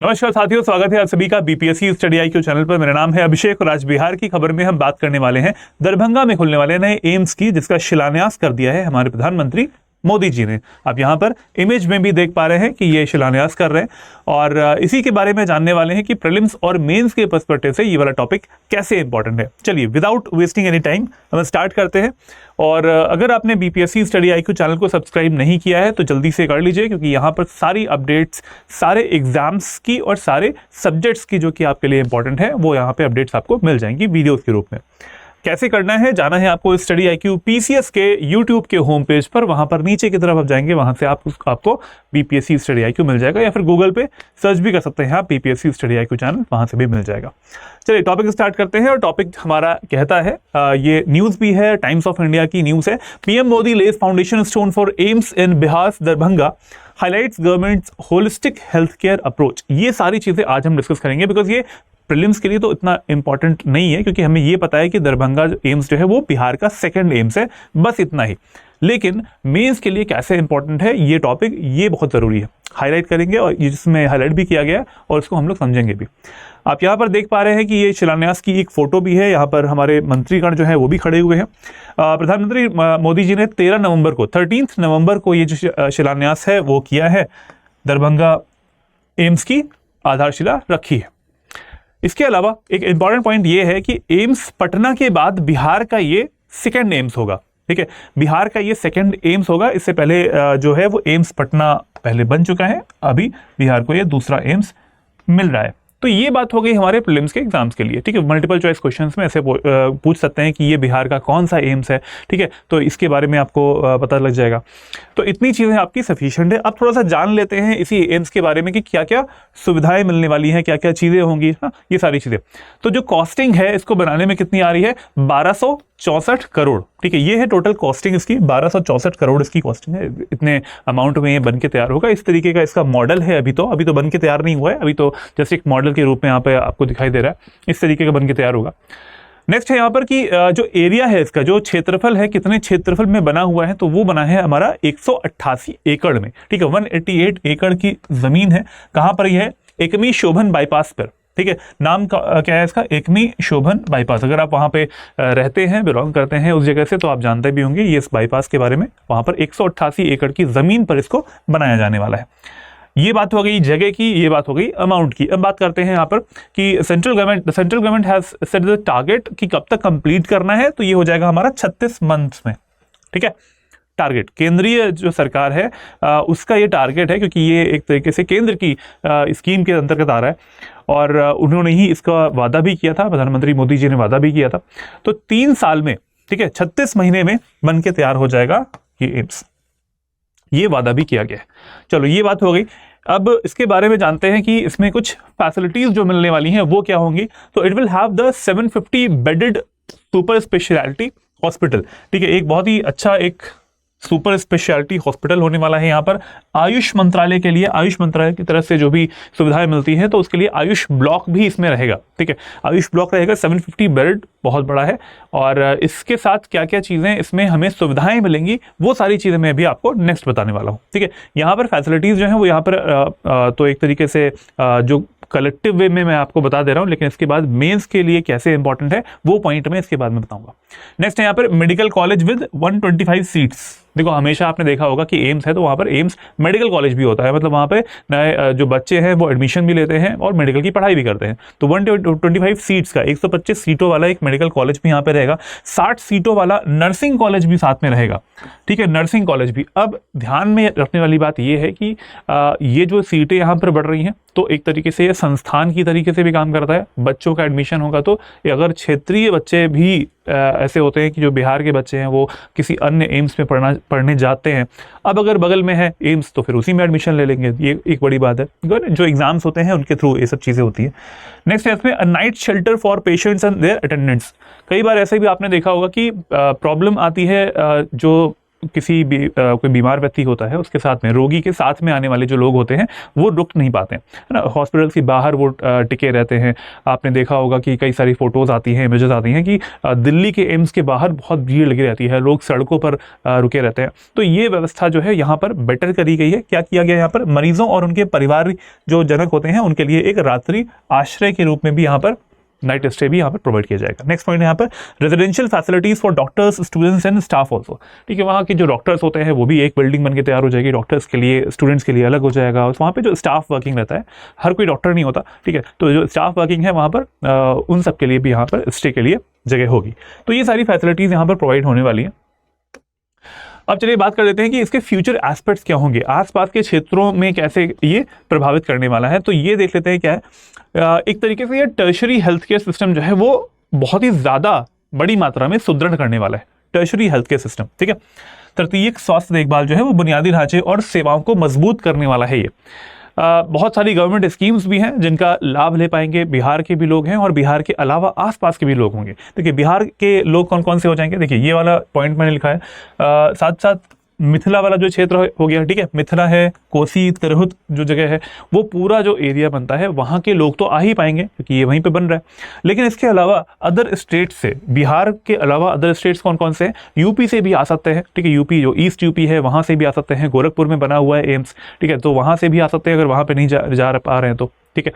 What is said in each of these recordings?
नमस्कार साथियों, स्वागत है आप सभी का बीपीएससी स्टडी IQ चैनल पर। मेरा नाम है अभिषेक और आज बिहार की खबर में हम बात करने वाले हैं दरभंगा में खुलने वाले नए एम्स की, जिसका शिलान्यास कर दिया है हमारे प्रधानमंत्री मोदी जी ने। आप यहाँ पर इमेज में भी देख पा रहे हैं कि ये शिलान्यास कर रहे हैं और इसी के बारे में जानने वाले हैं कि प्रीलिम्स और मेंस के पर्सपेक्टिव से ये वाला टॉपिक कैसे इंपॉर्टेंट है। चलिए विदाउट वेस्टिंग एनी टाइम हम स्टार्ट करते हैं। और अगर आपने बीपीएससी स्टडी IQ चैनल को सब्सक्राइब नहीं किया है तो जल्दी से कर लीजिए, क्योंकि यहाँ पर सारी अपडेट्स, सारे एग्जाम्स की और सारे सब्जेक्ट्स की जो कि आपके लिए इंपॉर्टेंट है वो यहाँ पे अपडेट्स आपको मिल जाएंगी वीडियोस के रूप में। कैसे करना है, जाना है आपको स्टडी IQ PCS के यूट्यूब के होम पेज पर। वहां पर नीचे की तरफ आप जाएंगे, वहां से आपको बीपीएससी स्टडी IQ मिल जाएगा, या फिर गूगल पे सर्च भी कर सकते हैं आप बीपीएससी स्टडी IQ चैनल, वहां से भी मिल जाएगा। चलिए टॉपिक स्टार्ट करते हैं। और टॉपिक हमारा कहता है, ये न्यूज भी है, टाइम्स ऑफ इंडिया की न्यूज है। PM Modi lays foundation stone for AIIMS in Bihar Darbhanga, highlights government holistic health care approach. ये सारी चीजें आज हम डिस्कस करेंगे, बिकॉज ये प्रीलिम्स के लिए तो इतना इंपॉर्टेंट नहीं है, क्योंकि हमें ये पता है कि दरभंगा एम्स जो है वो बिहार का सेकंड एम्स है, बस इतना ही। लेकिन मेंस के लिए कैसे इंपॉर्टेंट है ये टॉपिक, ये बहुत ज़रूरी है, हाईलाइट करेंगे और जिसमें हाईलाइट भी किया गया और इसको हम लोग समझेंगे भी। आप यहाँ पर देख पा रहे हैं कि ये शिलान्यास की एक फोटो भी है। यहाँ पर हमारे मंत्रीगण जो है वो भी खड़े हुए हैं। प्रधानमंत्री मोदी जी ने 13 नवंबर को ये जो शिलान्यास है वो किया है, दरभंगा एम्स की आधारशिला रखी है। इसके अलावा एक इंपॉर्टेंट पॉइंट ये है कि एम्स पटना के बाद बिहार का ये सेकंड एम्स होगा। ठीक है, बिहार का ये सेकंड एम्स होगा। इससे पहले जो है वो एम्स पटना पहले बन चुका है, अभी बिहार को ये दूसरा एम्स मिल रहा है। तो ये बात हो गई हमारे प्रीलिम्स के एग्जाम्स के लिए। ठीक है, मल्टीपल चॉइस क्वेश्चंस में ऐसे पूछ सकते हैं कि ये बिहार का कौन सा एम्स है। ठीक है, तो इसके बारे में आपको पता लग जाएगा। तो इतनी चीज़ें आपकी सफिशिएंट है। अब थोड़ा सा जान लेते हैं इसी एम्स के बारे में कि क्या क्या सुविधाएं मिलने वाली हैं, क्या क्या चीज़ें होंगी। हाँ, ये सारी चीज़ें। तो जो कॉस्टिंग है इसको बनाने में कितनी आ रही है, 1264 करोड़। ठीक है, ये है टोटल कॉस्टिंग इसकी, 1264 करोड़ इसकी कॉस्टिंग है। इतने अमाउंट में ये बन के तैयार होगा। इस तरीके का इसका मॉडल है। अभी तो बन के तैयार नहीं हुआ है, अभी तो जैसे एक मॉडल के रूप में यहाँ पे आपको दिखाई दे रहा है, इस तरीके का बन के तैयार होगा। नेक्स्ट है यहाँ पर कि जो एरिया है इसका, जो क्षेत्रफल है, कितने क्षेत्रफल में बना हुआ है, तो वो बना है हमारा 188 एकड़ में। ठीक है, 188 एकड़ की जमीन है। कहाँ पर यह है, एकमी शोभन बाईपास पर। ठीक है, नाम क्या है इसका, एकमी शोभन बाईपास। अगर आप वहाँ पे रहते हैं, बिलोंग करते हैं उस जगह से, तो आप जानते भी होंगे ये इस बाईपास के बारे में। वहाँ पर 188 एकड़ की जमीन पर इसको बनाया जाने वाला है। ये बात हो गई जगह की, ये बात हो गई अमाउंट की। अब बात करते हैं यहाँ पर कि central government has set the target कि कब तक कंप्लीट करना है, तो ये हो जाएगा हमारा 36 मंथ्स में। ठीक है, टारगेट केंद्रीय जो सरकार है उसका ये टारगेट है, क्योंकि ये एक तरीके से केंद्र की स्कीम के अंतर्गत आ रहा है और उन्होंने ही इसका वादा भी किया था, प्रधानमंत्री मोदी जी ने वादा भी किया था। तो 3 साल में, ठीक है, 36 महीने में बन के तैयार हो जाएगा ये एम्स, ये वादा भी किया गया है। चलो ये बात हो गई। अब इसके बारे में जानते हैं कि इसमें कुछ फैसिलिटीज जो मिलने वाली हैं वो क्या होंगी। तो it will have the 750 bedded super speciality hospital. ठीक है, एक बहुत ही अच्छा एक सुपर स्पेशलिटी हॉस्पिटल होने वाला है यहाँ पर। आयुष मंत्रालय के लिए, आयुष मंत्रालय की तरफ से जो भी सुविधाएं मिलती हैं, तो उसके लिए आयुष ब्लॉक भी इसमें रहेगा। ठीक है, आयुष ब्लॉक रहेगा, 750 बेड, बहुत बड़ा है। और इसके साथ क्या क्या चीज़ें इसमें हमें सुविधाएं मिलेंगी, वो सारी चीज़ें मैं भी आपको नेक्स्ट बताने वाला हूँ। ठीक है, यहाँ पर फैसिलिटीज़ जो हैं वो यहाँ पर तो एक तरीके से जो कलेक्टिव वे में मैं आपको बता दे रहा हूँ, लेकिन इसके बाद मेंस के लिए कैसे इंपॉर्टेंट है वो पॉइंट में इसके बाद में बताऊंगा। नेक्स्ट है यहाँ पर मेडिकल कॉलेज विद 125 सीट्स। देखो हमेशा आपने देखा होगा कि एम्स है तो वहाँ पर एम्स मेडिकल कॉलेज भी होता है, मतलब वहाँ पे नए जो बच्चे हैं वो एडमिशन भी लेते हैं और मेडिकल की पढ़ाई भी करते हैं। तो 125 सीट्स का 125 सीटों वाला एक मेडिकल कॉलेज भी यहाँ पे रहेगा। 60 सीटों वाला नर्सिंग कॉलेज भी साथ में रहेगा। ठीक है, नर्सिंग कॉलेज भी। अब ध्यान में रखने वाली बात यह है कि ये जो सीटें यहाँ पर बढ़ रही हैं, तो एक तरीके से ये संस्थान की तरीके से भी काम करता है। बच्चों का एडमिशन होगा तो अगर क्षेत्रीय बच्चे भी ऐसे होते हैं कि जो बिहार के बच्चे हैं वो किसी अन्य एम्स में पढ़ने जाते हैं, अब अगर बगल में है एम्स तो फिर उसी में एडमिशन ले लेंगे। ये एक बड़ी बात है, जो एग्जाम्स होते हैं उनके थ्रू ये सब चीज़ें होती हैं। नेक्स्ट है इसमें night shelter for patients and their attendants. कई बार ऐसे भी आपने देखा होगा कि प्रॉब्लम आती है जो किसी भी कोई बीमार व्यक्ति होता है उसके साथ में, रोगी के साथ में आने वाले जो लोग होते हैं वो रुक नहीं पाते हैं, है ना। हॉस्पिटल के बाहर वो टिके रहते हैं। आपने देखा होगा कि कई सारी फोटोज़ आती हैं, इमेजेस आती हैं कि दिल्ली के एम्स के बाहर बहुत भीड़ लगी रहती है, लोग सड़कों पर रुके रहते हैं। तो ये व्यवस्था जो है यहाँ पर बेटर करी गई है। क्या किया गया यहाँ पर, मरीजों और उनके परिवार जो जनक होते हैं उनके लिए एक रात्रि आश्रय के रूप में भी यहाँ पर नाइट स्टे भी यहाँ पर प्रोवाइड किया जाएगा। नेक्स्ट पॉइंट यहाँ पर residential facilities for doctors, students and staff also. ठीक है, वहाँ के जो डॉक्टर्स होते हैं वो भी एक बिल्डिंग बन के तैयार हो जाएगी, डॉक्टर्स के लिए, स्टूडेंट्स के लिए अलग हो जाएगा। और वहाँ पे जो स्टाफ वर्किंग रहता है, हर कोई डॉक्टर नहीं होता, ठीक है, तो जो स्टाफ वर्किंग है वहाँ पर उन सब के लिए भी यहाँ पर स्टे के लिए जगह होगी। तो ये सारी फैसिलिटीज़ यहाँ पर प्रोवाइड होने वाली हैं। अब चलिए बात कर लेते हैं कि इसके फ्यूचर एस्पेक्ट्स क्या होंगे, आसपास के क्षेत्रों में कैसे ये प्रभावित करने वाला है। तो ये देख लेते हैं क्या है। एक तरीके से ये टर्शरी हेल्थ केयर सिस्टम जो है वो बहुत ही ज़्यादा बड़ी मात्रा में सुदृढ़ करने वाला है, टर्शरी हेल्थ केयर सिस्टम। ठीक है, तृतीयक स्वास्थ्य देखभाल जो है वो बुनियादी ढांचे और सेवाओं को मजबूत करने वाला है ये। बहुत सारी गवर्नमेंट स्कीम्स भी हैं जिनका लाभ ले पाएंगे बिहार के भी लोग हैं और बिहार के अलावा आसपास के भी लोग होंगे। देखिए बिहार के लोग कौन कौन से हो जाएंगे, देखिए ये वाला पॉइंट मैंने लिखा है। साथ साथ मिथिला वाला जो क्षेत्र हो गया, ठीक है, मिथिला है, कोसी, तिरहुत जो जगह है, वो पूरा जो एरिया बनता है वहाँ के लोग तो आ ही पाएंगे क्योंकि ये वहीं पे बन रहा है। लेकिन इसके अलावा अदर स्टेट से, बिहार के अलावा अदर स्टेट्स कौन कौन से हैं, यूपी से भी आ सकते हैं। ठीक है, यूपी जो ईस्ट यूपी है वहाँ से भी आ सकते हैं, गोरखपुर में बना हुआ है एम्स, ठीक है, तो वहाँ से भी आ सकते हैं अगर वहाँ पर नहीं जा पा रहे हैं तो। ठीक है,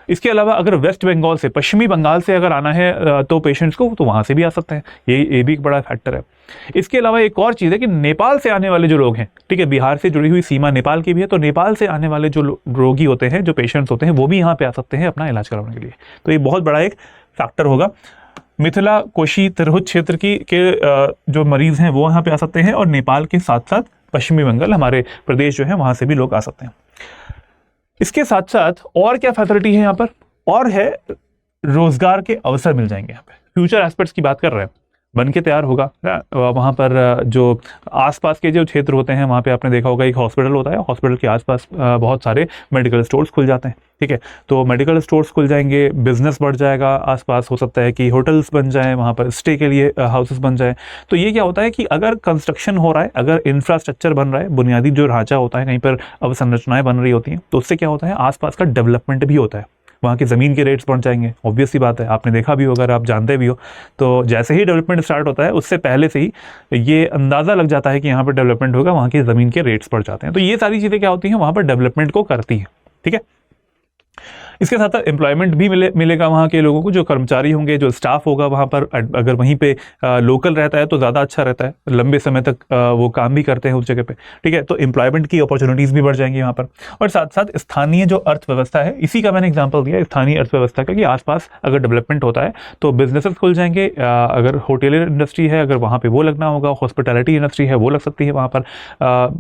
इसके अलावा अगर वेस्ट बंगाल से, पश्चिमी बंगाल से अगर आना है तो पेशेंट्स को, तो वहाँ से भी आ सकते हैं। ये भी एक बड़ा फैक्टर है। इसके अलावा एक और चीज़ है कि नेपाल से आने वाले जो लोग हैं, ठीक है, बिहार से जुड़ी हुई सीमा नेपाल की भी है, तो नेपाल से आने वाले जो रोगी होते हैं, जो पेशेंट्स होते हैं, वो भी यहाँ पे आ सकते हैं अपना इलाज करवाने के लिए। तो ये बहुत बड़ा एक फैक्टर होगा। मिथिला, कोशी, तिरहुत क्षेत्र के जो मरीज हैं वो यहाँ पे आ सकते हैं और नेपाल के साथ साथ पश्चिमी बंगाल हमारे प्रदेश जो है वहाँ से भी लोग आ सकते हैं। इसके साथ साथ और क्या फैसिलिटी है यहाँ पर, और है रोजगार के अवसर मिल जाएंगे। यहाँ पे फ्यूचर एस्पेक्ट्स की बात कर रहे हैं, बन के तैयार होगा वहाँ पर। जो आसपास के जो क्षेत्र होते हैं वहाँ पे आपने देखा होगा एक हॉस्पिटल होता है, हॉस्पिटल के आसपास बहुत सारे मेडिकल स्टोर्स खुल जाते हैं। ठीक है, तो मेडिकल स्टोर्स खुल जाएंगे, बिजनेस बढ़ जाएगा, आसपास हो सकता है कि होटल्स बन जाएं, वहाँ पर स्टे के लिए हाउसेस बन जाएं। तो ये क्या होता है कि अगर कंस्ट्रक्शन हो रहा है, अगर इंफ्रास्ट्रक्चर बन रहा है, बुनियादी जो ढांचा होता है, कहीं पर अवसंरचनाएं बन रही होती हैं, तो उससे क्या होता है, आसपास का डेवलपमेंट भी होता है, वहाँ की ज़मीन के रेट्स बढ़ जाएंगे। ऑब्वियस सी बात है, आपने देखा भी होगा, अगर आप जानते भी हो, तो जैसे ही डेवलपमेंट स्टार्ट होता है उससे पहले से ही ये अंदाज़ा लग जाता है कि यहाँ पर डेवलपमेंट होगा, वहाँ की ज़मीन के रेट्स बढ़ जाते हैं। तो ये सारी चीज़ें क्या होती हैं, वहाँ पर डेवलपमेंट को करती हैं। ठीक है, इसके साथ साथ एम्प्लॉयमेंट भी मिलेगा वहाँ के लोगों को, जो कर्मचारी होंगे, जो स्टाफ होगा वहाँ पर, अगर वहीं पे लोकल रहता है तो ज़्यादा अच्छा रहता है, लंबे समय तक वो काम भी करते हैं उस जगह पे। ठीक है, तो एम्प्लॉयमेंट की अपॉर्चुनिटीज़ भी बढ़ जाएंगी वहाँ पर। और साथ साथ स्थानीय जो अर्थव्यवस्था है, इसी का मैंने एग्जाम्पल दिया, स्थानीय अर्थव्यवस्था का, कि आसपास अगर डेवलपमेंट होता है तो बिजनेसेस खुल जाएंगे। अगर होटल इंडस्ट्री है, अगर वहाँ पर वो लगना होगा, हॉस्पिटैलिटी इंडस्ट्री है वो लग सकती है वहाँ पर,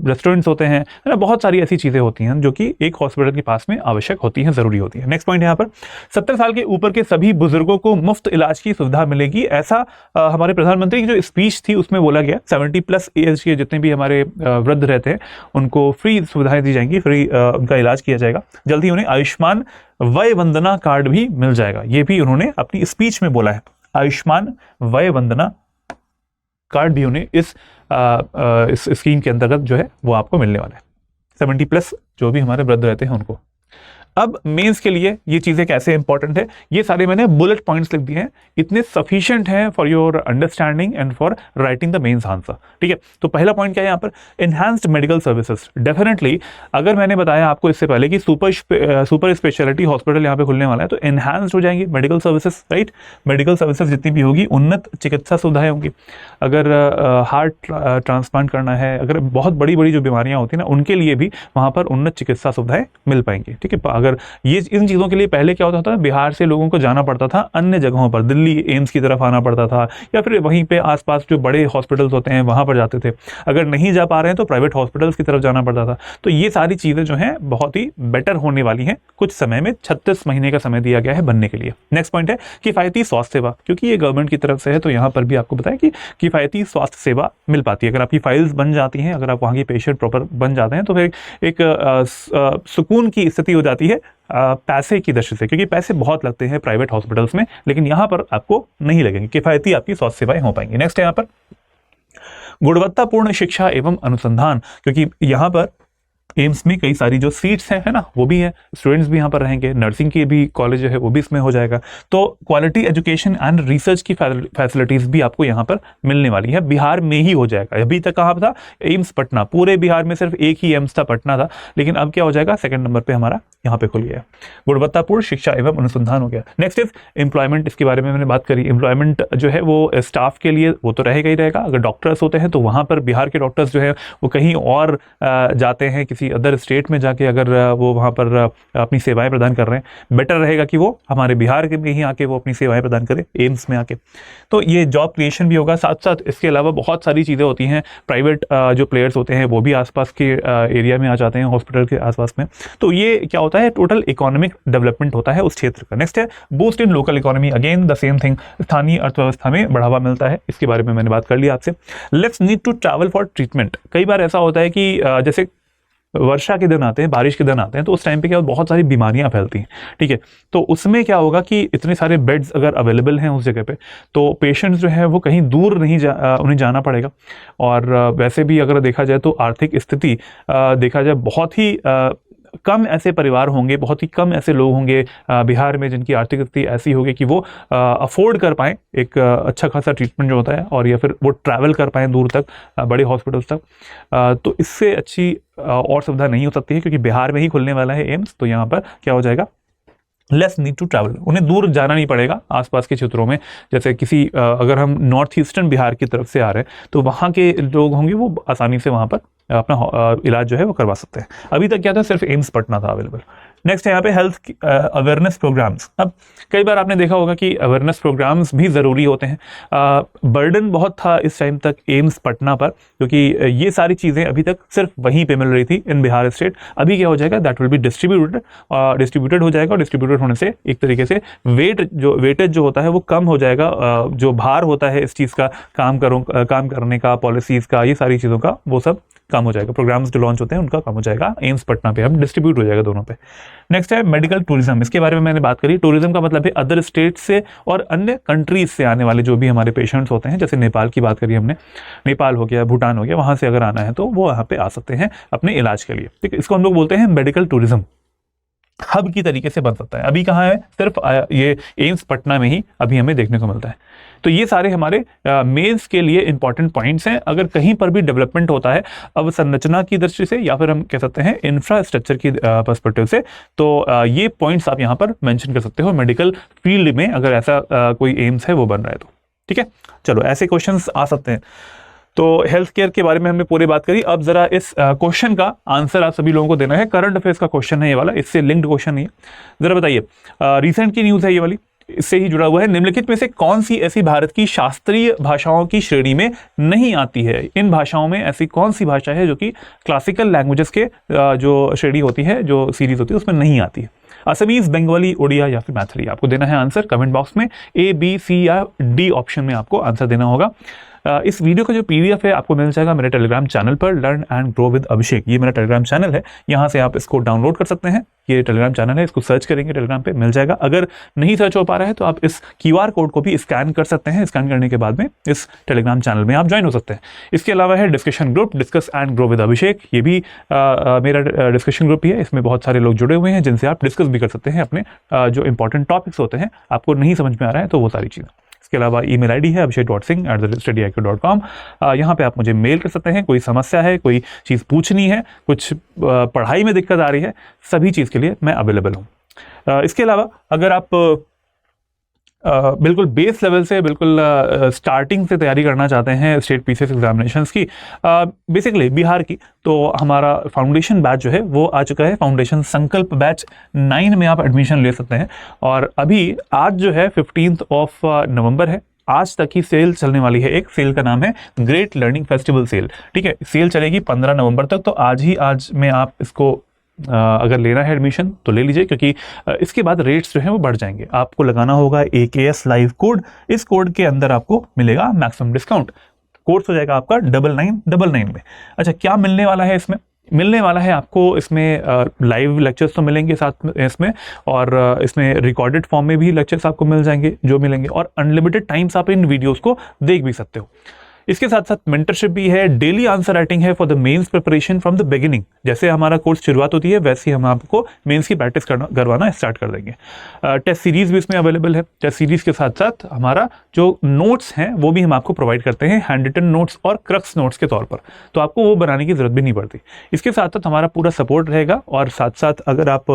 रेस्टोरेंट्स होते हैं, है ना, बहुत सारी ऐसी चीज़ें होती हैं जो कि एक हॉस्पिटल के पास में आवश्यक होती हैं, ज़रूरी होती है। नेक्स्ट पॉइंट यहाँ पर 70 साल के ऊपर के सभी बुजुर्गों को मुफ्त इलाज की सुविधा मिलेगी, ऐसा हमारे प्रधानमंत्री की जो स्पीच थी उसमें बोला गया। 70+ एज के जितने भी हमारे वृद्ध रहते हैं उनको फ्री सुविधाएं दी जाएंगी, फ्री उनका इलाज किया जाएगा। जल्दी उन्हें आयुष्मान वय वंदना कार्ड भी मिल जाएगा, ये भी उन्होंने अपनी स्पीच में बोला है। आयुष्मान वय वंदना कार्ड भी उन्हें इस स्कीम के अंतर्गत जो है वो आपको मिलने वाला है, 70+ जो भी हमारे वृद्ध रहते हैं उनको। अब मेंस के लिए ये चीज़ें कैसे इंपॉर्टेंट है, ये सारे मैंने बुलेट पॉइंट्स लिख दिए हैं, इतने सफिशिएंट हैं for your understanding and for writing the mains answer. ठीक है, तो पहला पॉइंट क्या है यहाँ पर, एनहांस्ड मेडिकल सर्विसेज। डेफिनेटली अगर मैंने बताया आपको इससे पहले कि सुपर स्पेशलिटी हॉस्पिटल यहाँ पे खुलने वाला है, तो एनहांस्ड हो जाएंगी medical services, right. Medical services जितनी भी होगी, उन्नत चिकित्सा सुविधाएं होंगी। अगर हार्ट ट्रांसप्लांट करना है, अगर बहुत बड़ी बड़ी जो बीमारियां होती हैं ना, उनके लिए भी वहाँ पर उन्नत चिकित्सा सुविधाएं मिल पाएंगी। ठीक है, अगर ये इन चीज़ों के लिए पहले क्या होता था, बिहार से लोगों को जाना पड़ता था अन्य जगहों पर, दिल्ली एम्स की तरफ आना पड़ता था, या फिर वहीं पे आसपास जो बड़े हॉस्पिटल्स होते हैं वहाँ पर जाते थे। अगर नहीं जा पा रहे हैं तो प्राइवेट हॉस्पिटल्स की तरफ जाना पड़ता था। तो ये सारी चीज़ें जो हैं बहुत ही बेटर होने वाली हैं कुछ समय में, 36 महीने का समय दिया गया है बनने के लिए। नेक्स्ट पॉइंट है किफ़ायती स्वास्थ्य सेवा, क्योंकि ये गवर्नमेंट की तरफ से है तो यहाँ पर भी आपको बताएं कि किफ़ायती स्वास्थ्य सेवा मिल पाती है। अगर आपकी फाइल्स बन जाती हैं, अगर आप वहाँ की पेशेंट प्रॉपर बन जाते हैं, तो फिर एक सुकून की स्थिति हो जाती है पैसे की दृष्टि से, क्योंकि पैसे बहुत लगते हैं प्राइवेट हॉस्पिटल्स में, लेकिन यहाँ पर आपको नहीं लगेंगे, किफ़ायती आपकी स्वास्थ्य सेवाएं हो पाएंगी। नेक्स्ट है यहाँ पर गुणवत्तापूर्ण शिक्षा एवं अनुसंधान, क्योंकि यहाँ पर एम्स में कई सारी जो सीट्स हैं, है ना, वो भी है, स्टूडेंट्स भी यहाँ पर रहेंगे, नर्सिंग की भी कॉलेज जो है वो भी इसमें हो जाएगा। तो क्वालिटी एजुकेशन एंड रिसर्च की फैसिलिटीज़ भी आपको यहाँ पर मिलने वाली है, बिहार में ही हो जाएगा। अभी तक कहाँ था? एम्स पटना, पूरे बिहार में सिर्फ एक ही एम्स था, पटना था, लेकिन अब क्या हो जाएगा? सेकंड नंबर पर हमारा यहाँ पे खुल गया। गुणवत्तापूर्ण शिक्षा एवं अनुसंधान हो गया। नेक्स्ट इज एम्प्लॉयमेंट, इसके बारे में मैंने बात करी। एम्प्लॉयमेंट जो है वो स्टाफ के लिए वो तो रहेगा ही रहेगा। अगर डॉक्टर्स होते हैं तो वहाँ पर बिहार के डॉक्टर्स जो है वो कहीं और जाते हैं, किसी अदर स्टेट में जाके अगर वो वहाँ पर अपनी सेवाएं प्रदान कर रहे हैं, बेटर रहेगा कि वो हमारे बिहार के में ही आके वो अपनी सेवाएं प्रदान करें, एम्स में आके। तो ये जॉब क्रिएशन भी होगा। साथ साथ इसके अलावा बहुत सारी चीज़ें होती हैं। प्राइवेट जो प्लेयर्स होते हैं वो भी आसपास के एरिया में आ जाते हैं, हॉस्पिटल के आसपास में। तो ये क्या होता है? टोटल इकोनॉमिक डेवलपमेंट होता है उस क्षेत्र का। नेक्स्ट है boost in local economy, again the same thing, स्थानीय अर्थव्यवस्था में बढ़ावा मिलता है। इसके बारे में मैंने बात कर लिया आपसे। Let's need to travel for treatment. कई बार ऐसा होता है कि जैसे वर्षा के दिन आते हैं, बारिश के दिन आते हैं, तो उस टाइम पे क्या बहुत सारी बीमारियां फैलती हैं, ठीक है। तो उसमें क्या होगा कि इतने सारे बेड्स अगर अवेलेबल हैं उस जगह पे, तो पेशेंट्स जो है वो कहीं दूर नहीं उन्हें जाना पड़ेगा। और वैसे भी अगर देखा जाए तो आर्थिक स्थिति देखा जाए बहुत ही कम ऐसे परिवार होंगे, बहुत ही कम ऐसे लोग होंगे बिहार में जिनकी आर्थिक स्थिति ऐसी होगी कि वो अफोर्ड कर पाएँ एक अच्छा खासा ट्रीटमेंट जो होता है, और या फिर वो ट्रैवल कर पाएँ दूर तक, बड़े हॉस्पिटल्स तक। तो इससे अच्छी और सुविधा नहीं हो सकती है, क्योंकि बिहार में ही खुलने वाला है एम्स। तो यहाँ पर क्या हो जाएगा? लेस नीड टू ट्रैवल, उन्हें दूर जाना नहीं पड़ेगा आसपास के क्षेत्रों में। जैसे किसी अगर हम नॉर्थ ईस्टर्न बिहार की तरफ से आ रहे हैं तो वहाँ के लोग होंगे, वो आसानी से वहाँ पर अपना इलाज जो है वो करवा सकते हैं। अभी तक क्या था? सिर्फ एम्स पटना था अवेलेबल। नेक्स्ट है यहाँ पे हेल्थ अवेयरनेस प्रोग्राम्स। अब कई बार आपने देखा होगा कि अवेयरनेस प्रोग्राम्स भी ज़रूरी होते हैं। बर्डन बहुत था इस टाइम तक एम्स पटना पर, क्योंकि ये सारी चीज़ें अभी तक सिर्फ वहीं पे मिल रही थी इन बिहार स्टेट। अभी क्या हो जाएगा? दैट विल बी डिस्ट्रीब्यूटेड हो जाएगा, और डिस्ट्रीब्यूटेड होने से एक तरीके से वेटेज जो होता है वो कम हो जाएगा। जो भार होता है इस चीज़ का, काम करने का, पॉलिसीज़ का, ये सारी चीज़ों का, वो सब कम हो जाएगा। प्रोग्राम्स जो लॉन्च होते हैं उनका कम हो जाएगा। एम्स पटना पे अब डिस्ट्रीब्यूट हो जाएगा दोनों पे। नेक्स्ट है मेडिकल टूरिज्म। इसके बारे में मैंने बात करी। टूरिज्म का मतलब है अदर स्टेट से और अन्य कंट्रीज से आने वाले जो भी हमारे पेशेंट्स होते हैं, जैसे नेपाल की बात करी हमने, नेपाल हो गया, भूटान हो गया, वहाँ से अगर आना है तो वो यहाँ पे आ सकते हैं अपने इलाज के लिए, ठीक है। इसको हम लोग बोलते हैं मेडिकल टूरिज्म। हब की तरीके से बन सकता है। अभी कहाँ है? सिर्फ ये एम्स पटना में ही अभी हमें देखने को मिलता है। तो ये सारे हमारे मेंस के लिए इंपॉर्टेंट पॉइंट्स हैं। अगर कहीं पर भी डेवलपमेंट होता है अवसंरचना की दृष्टि से, या फिर हम कह सकते हैं इंफ्रास्ट्रक्चर की पर्सपेक्टिव से, तो ये पॉइंट्स आप यहाँ पर मेंशन कर सकते हो मेडिकल फील्ड में, अगर ऐसा कोई एम्स है वो बन रहा है तो, ठीक है। चलो, ऐसे क्वेश्चंस आ सकते हैं। तो हेल्थ केयर के बारे में हमने पूरी बात करी। अब जरा इस क्वेश्चन का आंसर आप सभी लोगों को देना है। करंट अफेयर्स का क्वेश्चन है ये वाला, इससे लिंक्ड क्वेश्चन नहीं है। जरा बताइए, रिसेंट की न्यूज़ है ये वाली, इससे ही जुड़ा हुआ है। निम्नलिखित में से कौन सी ऐसी भारत की शास्त्रीय भाषाओं की श्रेणी में नहीं आती है? इन भाषाओं में ऐसी कौन सी भाषा है जो कि क्लासिकल लैंग्वेजेस के जो श्रेणी होती है, जो सीरीज होती है, उसमें नहीं आती है? असमीज, बंगाली, उड़िया या फिर मैथिली? आपको देना है आंसर कमेंट बॉक्स में। ए, बी, सी या डी ऑप्शन में आपको आंसर देना होगा। इस वीडियो का जो पीडीएफ है आपको मिल जाएगा मेरे टेलीग्राम चैनल पर, learn and grow with Abhishek. ये मेरा टेलीग्राम चैनल है, यहाँ से आप इसको डाउनलोड कर सकते हैं। ये टेलीग्राम चैनल है, इसको सर्च करेंगे टेलीग्राम पे, मिल जाएगा। अगर नहीं सर्च हो पा रहा है तो आप इस क्यूआर कोड को भी स्कैन कर सकते हैं। स्कैन करने के बाद में इस टेलीग्राम चैनल में आप ज्वाइन हो सकते हैं। इसके अलावा है discussion group, discuss and grow with Abhishek. ये भी मेरा डिस्कशन ग्रुप ही है। इसमें बहुत सारे लोग जुड़े हुए हैं जिनसे आप डिस्कस भी कर सकते हैं अपने जो इंपॉर्टेंट टॉपिक्स होते हैं, आपको नहीं समझ में आ रहा है तो वो सारी चीज़ें। इसके अलावा ईमेल आईडी है abhishek.singh@studyIQ.com। यहाँ पे आप मुझे मेल कर सकते हैं। कोई समस्या है, कोई चीज़ पूछनी है, कुछ पढ़ाई में दिक्कत आ रही है, सभी चीज़ के लिए मैं अवेलेबल हूँ। इसके अलावा अगर आप बिल्कुल बेस लेवल से, बिल्कुल स्टार्टिंग से तैयारी करना चाहते हैं स्टेट पीसीएस एग्जामिनेशंस की, बेसिकली बिहार की, तो हमारा फाउंडेशन बैच जो है वो आ चुका है। फाउंडेशन संकल्प बैच 9 में आप एडमिशन ले सकते हैं। और अभी आज जो है 15 नवंबर है, आज तक ही सेल चलने वाली है। एक सेल का नाम है ग्रेट लर्निंग फेस्टिवल सेल, ठीक है। सेल चलेगी 15 नवंबर तक। तो आज में आप इसको अगर लेना है एडमिशन तो ले लीजिए, क्योंकि इसके बाद रेट्स जो हैं वो बढ़ जाएंगे। आपको लगाना होगा AKS लाइव कोड। इस कोड के अंदर आपको मिलेगा मैक्सिमम डिस्काउंट। कोर्स हो जाएगा आपका 9999 में। अच्छा, क्या मिलने वाला है इसमें? मिलने वाला है आपको इसमें लाइव लेक्चर्स तो मिलेंगे साथ में इसमें, और इसमें रिकॉर्डेड फॉर्म में भी लेक्चर्स आपको मिल जाएंगे जो मिलेंगे, और अनलिमिटेड टाइम्स आप इन वीडियोस को देख भी सकते हो। इसके साथ साथ मेंटरशिप भी है, डेली आंसर राइटिंग है for the mains preparation from the beginning. जैसे हमारा कोर्स शुरुआत होती है वैसे ही हम आपको मेंस की प्रैक्टिस करवाना स्टार्ट कर देंगे। टेस्ट सीरीज भी इसमें अवेलेबल है। टेस्ट सीरीज के साथ साथ हमारा जो नोट्स हैं वो भी हम आपको प्रोवाइड करते हैं, हैंड रिटन नोट्स और क्रक्स नोट्स के तौर पर, तो आपको वो बनाने की जरूरत भी नहीं पड़ती। इसके साथ साथ हमारा पूरा सपोर्ट रहेगा और साथ साथ अगर आप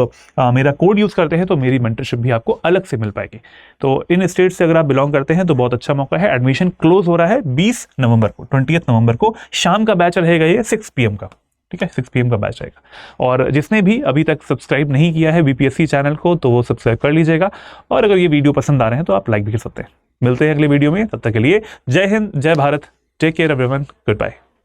मेरा कोड यूज़ करते हैं तो मेरी मेंटरशिप भी आपको अलग से मिल पाएगी। तो इन स्टेट से अगर आप बिलोंग करते हैं तो बहुत अच्छा मौका है। एडमिशन क्लोज हो रहा है 20 नवंबर को, 20 नवंबर को शाम का बैच रहेगा ये 6 PM का, ठीक है, 6 PM का बैच रहेगा। और जिसने भी अभी तक सब्सक्राइब नहीं किया है बीपीएससी चैनल को तो वो सब्सक्राइब कर लीजिएगा, और अगर ये वीडियो पसंद आ रहे हैं तो आप लाइक भी कर सकते हैं। मिलते हैं अगले वीडियो में, तब तक के लिए जय हिंद, जय Bharat, take care everyone, good bye.